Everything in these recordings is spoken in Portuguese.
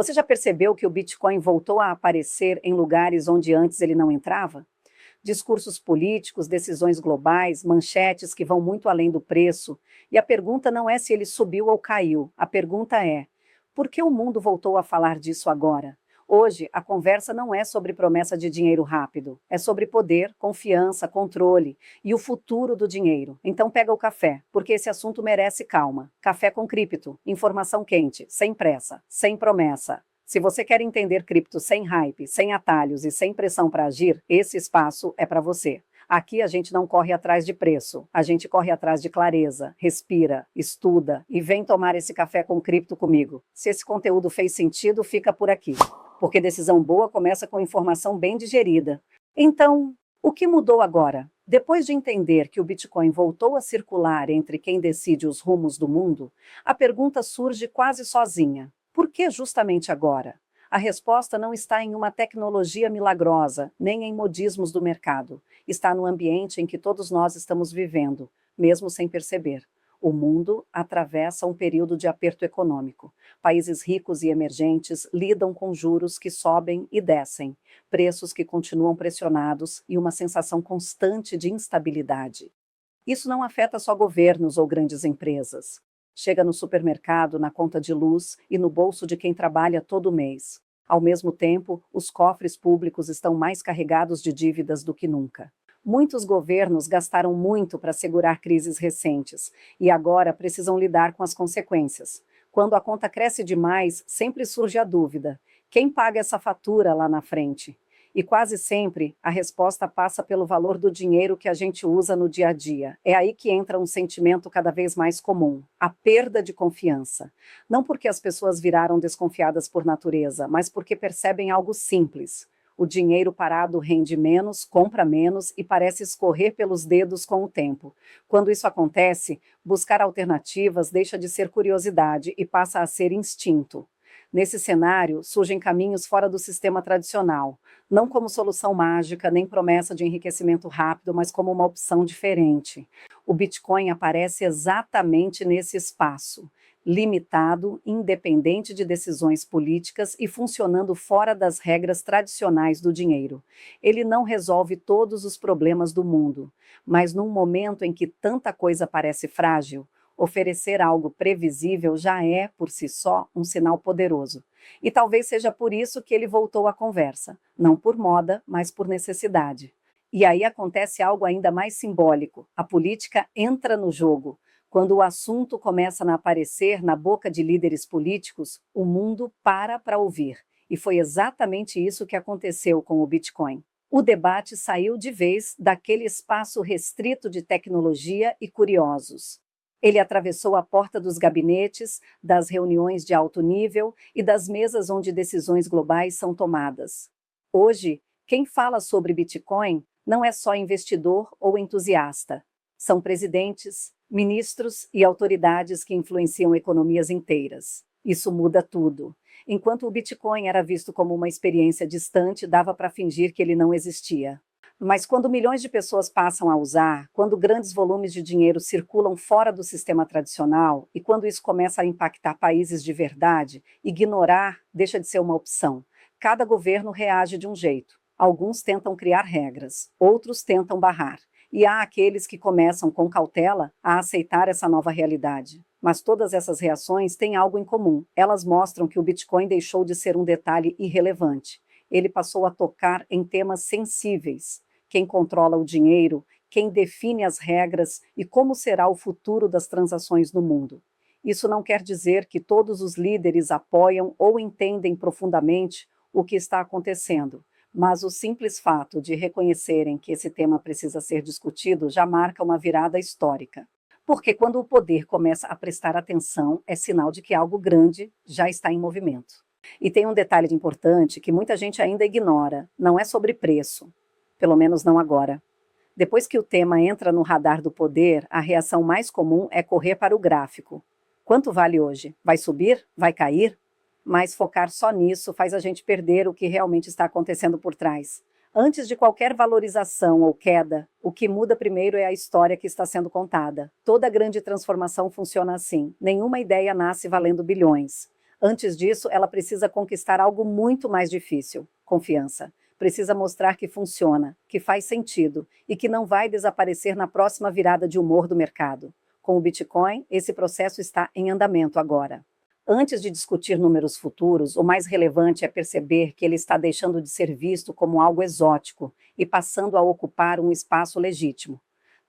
Você já percebeu que o Bitcoin voltou a aparecer em lugares onde antes ele não entrava? Discursos políticos, decisões globais, manchetes que vão muito além do preço. E a pergunta não é se ele subiu ou caiu, a pergunta é: por que o mundo voltou a falar disso agora? Hoje, a conversa não é sobre promessa de dinheiro rápido, é sobre poder, confiança, controle e o futuro do dinheiro. Então pega o café, porque esse assunto merece calma. Café com cripto, informação quente, sem pressa, sem promessa. Se você quer entender cripto sem hype, sem atalhos e sem pressão para agir, esse espaço é para você. Aqui a gente não corre atrás de preço, a gente corre atrás de clareza, respira, estuda e vem tomar esse café com cripto comigo. Se esse conteúdo fez sentido, fica por aqui, porque decisão boa começa com informação bem digerida. Então, o que mudou agora? Depois de entender que o Bitcoin voltou a circular entre quem decide os rumos do mundo, a pergunta surge quase sozinha. Por que justamente agora? A resposta não está em uma tecnologia milagrosa, nem em modismos do mercado. Está no ambiente em que todos nós estamos vivendo, mesmo sem perceber. O mundo atravessa um período de aperto econômico. Países ricos e emergentes lidam com juros que sobem e descem, preços que continuam pressionados e uma sensação constante de instabilidade. Isso não afeta só governos ou grandes empresas. Chega no supermercado, na conta de luz e no bolso de quem trabalha todo mês. Ao mesmo tempo, os cofres públicos estão mais carregados de dívidas do que nunca. Muitos governos gastaram muito para segurar crises recentes e agora precisam lidar com as consequências. Quando a conta cresce demais, sempre surge a dúvida: quem paga essa fatura lá na frente? E quase sempre a resposta passa pelo valor do dinheiro que a gente usa no dia a dia. É aí que entra um sentimento cada vez mais comum: a perda de confiança. Não porque as pessoas viraram desconfiadas por natureza, mas porque percebem algo simples. O dinheiro parado rende menos, compra menos e parece escorrer pelos dedos com o tempo. Quando isso acontece, buscar alternativas deixa de ser curiosidade e passa a ser instinto. Nesse cenário, surgem caminhos fora do sistema tradicional, não como solução mágica, nem promessa de enriquecimento rápido, mas como uma opção diferente. O Bitcoin aparece exatamente nesse espaço, limitado, independente de decisões políticas e funcionando fora das regras tradicionais do dinheiro. Ele não resolve todos os problemas do mundo, mas num momento em que tanta coisa parece frágil, oferecer algo previsível já é, por si só, um sinal poderoso. E talvez seja por isso que ele voltou à conversa, não por moda, mas por necessidade. E aí acontece algo ainda mais simbólico: a política entra no jogo. Quando o assunto começa a aparecer na boca de líderes políticos, o mundo para ouvir. E foi exatamente isso que aconteceu com o Bitcoin. O debate saiu de vez daquele espaço restrito de tecnologia e curiosos. Ele atravessou a porta dos gabinetes, das reuniões de alto nível e das mesas onde decisões globais são tomadas. Hoje, quem fala sobre Bitcoin não é só investidor ou entusiasta. São presidentes, ministros e autoridades que influenciam economias inteiras. Isso muda tudo. Enquanto o Bitcoin era visto como uma experiência distante, dava para fingir que ele não existia. Mas quando milhões de pessoas passam a usar, quando grandes volumes de dinheiro circulam fora do sistema tradicional e quando isso começa a impactar países de verdade, ignorar deixa de ser uma opção. Cada governo reage de um jeito. Alguns tentam criar regras, outros tentam barrar. E há aqueles que começam com cautela a aceitar essa nova realidade. Mas todas essas reações têm algo em comum. Elas mostram que o Bitcoin deixou de ser um detalhe irrelevante. Ele passou a tocar em temas sensíveis. Quem controla o dinheiro, quem define as regras e como será o futuro das transações no mundo. Isso não quer dizer que todos os líderes apoiam ou entendem profundamente o que está acontecendo, mas o simples fato de reconhecerem que esse tema precisa ser discutido já marca uma virada histórica. Porque quando o poder começa a prestar atenção, é sinal de que algo grande já está em movimento. E tem um detalhe importante que muita gente ainda ignora: não é sobre preço. Pelo menos não agora. Depois que o tema entra no radar do poder, a reação mais comum é correr para o gráfico. Quanto vale hoje? Vai subir? Vai cair? Mas focar só nisso faz a gente perder o que realmente está acontecendo por trás. Antes de qualquer valorização ou queda, o que muda primeiro é a história que está sendo contada. Toda grande transformação funciona assim. Nenhuma ideia nasce valendo bilhões. Antes disso, ela precisa conquistar algo muito mais difícil: confiança. Precisa mostrar que funciona, que faz sentido e que não vai desaparecer na próxima virada de humor do mercado. Com o Bitcoin, esse processo está em andamento agora. Antes de discutir números futuros, o mais relevante é perceber que ele está deixando de ser visto como algo exótico e passando a ocupar um espaço legítimo.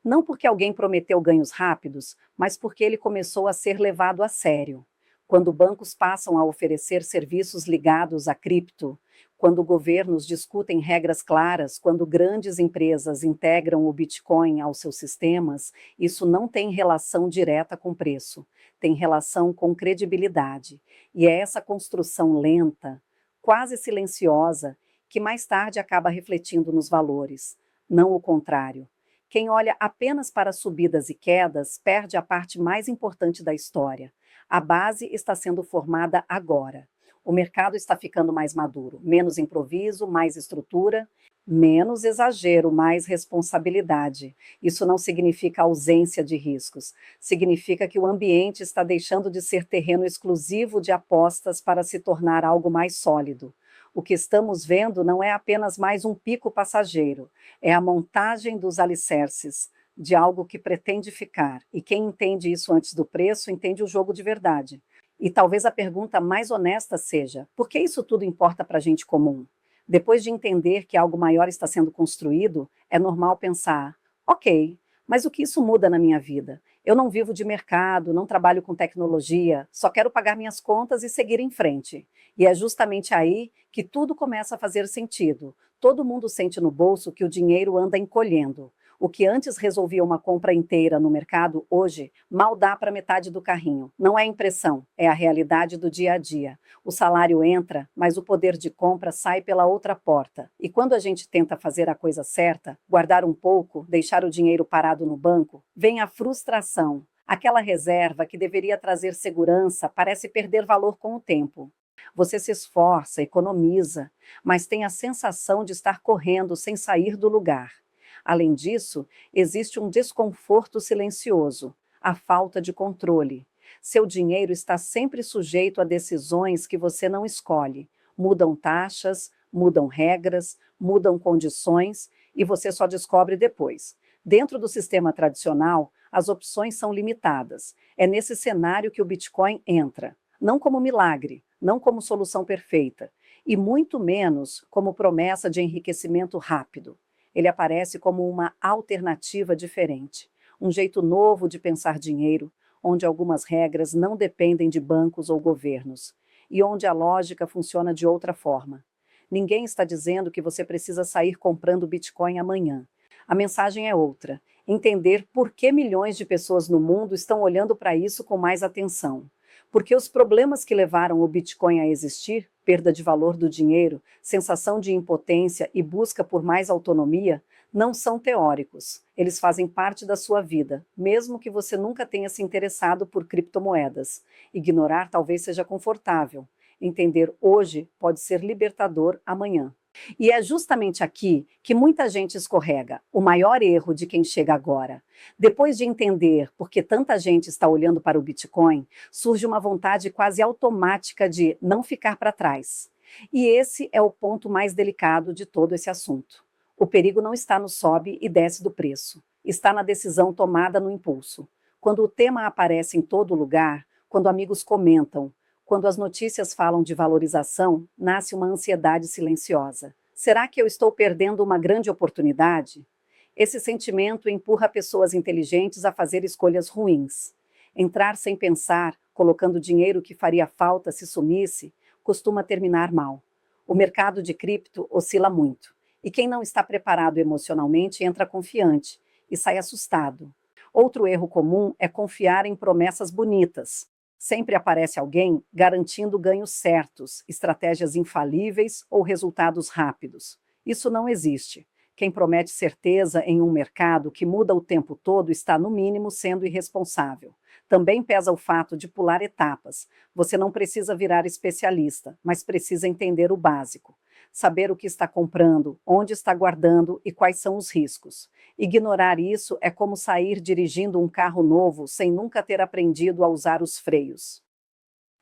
Não porque alguém prometeu ganhos rápidos, mas porque ele começou a ser levado a sério. Quando bancos passam a oferecer serviços ligados a cripto, quando governos discutem regras claras, quando grandes empresas integram o Bitcoin aos seus sistemas, isso não tem relação direta com preço, tem relação com credibilidade. E é essa construção lenta, quase silenciosa, que mais tarde acaba refletindo nos valores, não o contrário. Quem olha apenas para subidas e quedas perde a parte mais importante da história. A base está sendo formada agora. O mercado está ficando mais maduro, menos improviso, mais estrutura, menos exagero, mais responsabilidade. Isso não significa ausência de riscos, significa que o ambiente está deixando de ser terreno exclusivo de apostas para se tornar algo mais sólido. O que estamos vendo não é apenas mais um pico passageiro, é a montagem dos alicerces de algo que pretende ficar. E quem entende isso antes do preço, entende o jogo de verdade. E talvez a pergunta mais honesta seja: por que isso tudo importa para a gente comum? Depois de entender que algo maior está sendo construído, é normal pensar: ok, mas o que isso muda na minha vida? Eu não vivo de mercado, não trabalho com tecnologia, só quero pagar minhas contas e seguir em frente. E é justamente aí que tudo começa a fazer sentido. Todo mundo sente no bolso que o dinheiro anda encolhendo. O que antes resolvia uma compra inteira no mercado, hoje, mal dá para metade do carrinho. Não é impressão, é a realidade do dia a dia. O salário entra, mas o poder de compra sai pela outra porta. E quando a gente tenta fazer a coisa certa, guardar um pouco, deixar o dinheiro parado no banco, vem a frustração. Aquela reserva que deveria trazer segurança parece perder valor com o tempo. Você se esforça, economiza, mas tem a sensação de estar correndo sem sair do lugar. Além disso, existe um desconforto silencioso, a falta de controle. Seu dinheiro está sempre sujeito a decisões que você não escolhe. Mudam taxas, mudam regras, mudam condições e você só descobre depois. Dentro do sistema tradicional, as opções são limitadas. É nesse cenário que o Bitcoin entra, não como milagre, não como solução perfeita, e muito menos como promessa de enriquecimento rápido. Ele aparece como uma alternativa diferente, um jeito novo de pensar dinheiro, onde algumas regras não dependem de bancos ou governos, e onde a lógica funciona de outra forma. Ninguém está dizendo que você precisa sair comprando Bitcoin amanhã. A mensagem é outra: entender por que milhões de pessoas no mundo estão olhando para isso com mais atenção. Porque os problemas que levaram o Bitcoin a existir, perda de valor do dinheiro, sensação de impotência e busca por mais autonomia, não são teóricos. Eles fazem parte da sua vida, mesmo que você nunca tenha se interessado por criptomoedas. Ignorar talvez seja confortável. Entender hoje pode ser libertador amanhã. E é justamente aqui que muita gente escorrega, o maior erro de quem chega agora. Depois de entender por que tanta gente está olhando para o Bitcoin, surge uma vontade quase automática de não ficar para trás. E esse é o ponto mais delicado de todo esse assunto. O perigo não está no sobe e desce do preço, está na decisão tomada no impulso. Quando o tema aparece em todo lugar, quando amigos comentam, quando as notícias falam de valorização, nasce uma ansiedade silenciosa. Será que eu estou perdendo uma grande oportunidade? Esse sentimento empurra pessoas inteligentes a fazer escolhas ruins. Entrar sem pensar, colocando dinheiro que faria falta se sumisse, costuma terminar mal. O mercado de cripto oscila muito, e quem não está preparado emocionalmente entra confiante e sai assustado. Outro erro comum é confiar em promessas bonitas. Sempre aparece alguém garantindo ganhos certos, estratégias infalíveis ou resultados rápidos. Isso não existe. Quem promete certeza em um mercado que muda o tempo todo está, no mínimo, sendo irresponsável. Também pesa o fato de pular etapas. Você não precisa virar especialista, mas precisa entender o básico. Saber o que está comprando, onde está guardando e quais são os riscos. Ignorar isso é como sair dirigindo um carro novo sem nunca ter aprendido a usar os freios.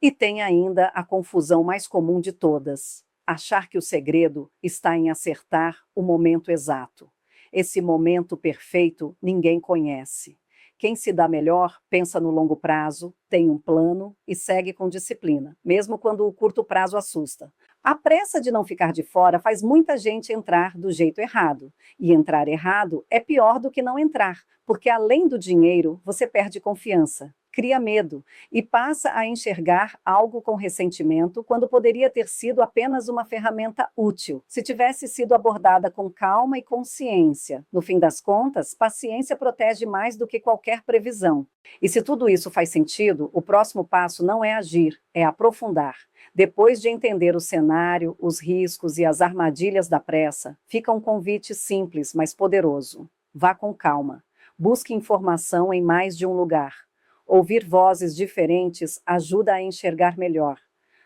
E tem ainda a confusão mais comum de todas: achar que o segredo está em acertar o momento exato. Esse momento perfeito ninguém conhece. Quem se dá melhor pensa no longo prazo, tem um plano e segue com disciplina, mesmo quando o curto prazo assusta. A pressa de não ficar de fora faz muita gente entrar do jeito errado. E entrar errado é pior do que não entrar, porque além do dinheiro, você perde confiança, cria medo e passa a enxergar algo com ressentimento quando poderia ter sido apenas uma ferramenta útil, se tivesse sido abordada com calma e consciência. No fim das contas, paciência protege mais do que qualquer previsão. E se tudo isso faz sentido, o próximo passo não é agir, é aprofundar. Depois de entender o cenário, os riscos e as armadilhas da pressa, fica um convite simples, mas poderoso. Vá com calma. Busque informação em mais de um lugar. Ouvir vozes diferentes ajuda a enxergar melhor.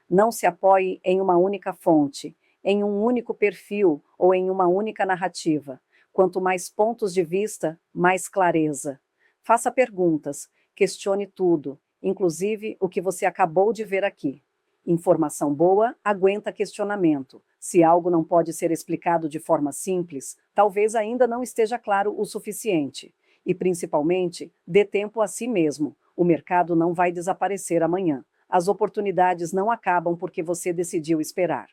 Não se apoie em uma única fonte, em um único perfil ou em uma única narrativa. Quanto mais pontos de vista, mais clareza. Faça perguntas, questione tudo, inclusive o que você acabou de ver aqui. Informação boa aguenta questionamento. Se algo não pode ser explicado de forma simples, talvez ainda não esteja claro o suficiente. E, principalmente, dê tempo a si mesmo. O mercado não vai desaparecer amanhã. As oportunidades não acabam porque você decidiu esperar.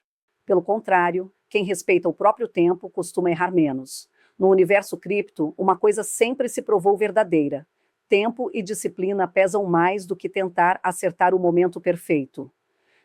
Pelo contrário, quem respeita o próprio tempo costuma errar menos. No universo cripto, uma coisa sempre se provou verdadeira: tempo e disciplina pesam mais do que tentar acertar o momento perfeito.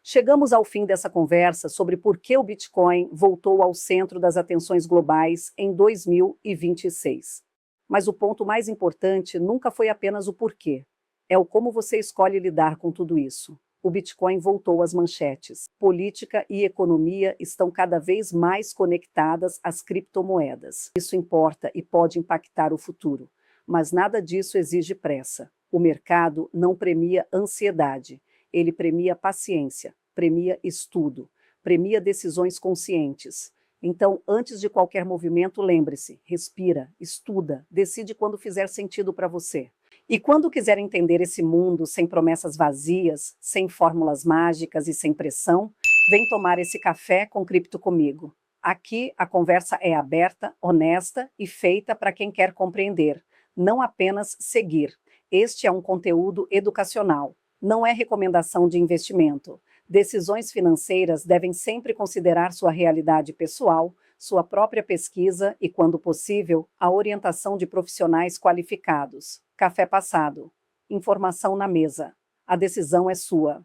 Chegamos ao fim dessa conversa sobre por que o Bitcoin voltou ao centro das atenções globais em 2026. Mas o ponto mais importante nunca foi apenas o porquê. É o como você escolhe lidar com tudo isso. O Bitcoin voltou às manchetes. Política e economia estão cada vez mais conectadas às criptomoedas. Isso importa e pode impactar o futuro. Mas nada disso exige pressa. O mercado não premia ansiedade. Ele premia paciência, premia estudo, premia decisões conscientes. Então, antes de qualquer movimento, lembre-se, respira, estuda, decide quando fizer sentido para você. E quando quiser entender esse mundo sem promessas vazias, sem fórmulas mágicas e sem pressão, vem tomar esse café com cripto comigo. Aqui a conversa é aberta, honesta e feita para quem quer compreender, não apenas seguir. Este é um conteúdo educacional. Não é recomendação de investimento. Decisões financeiras devem sempre considerar sua realidade pessoal, sua própria pesquisa e, quando possível, a orientação de profissionais qualificados. Café passado. Informação na mesa. A decisão é sua.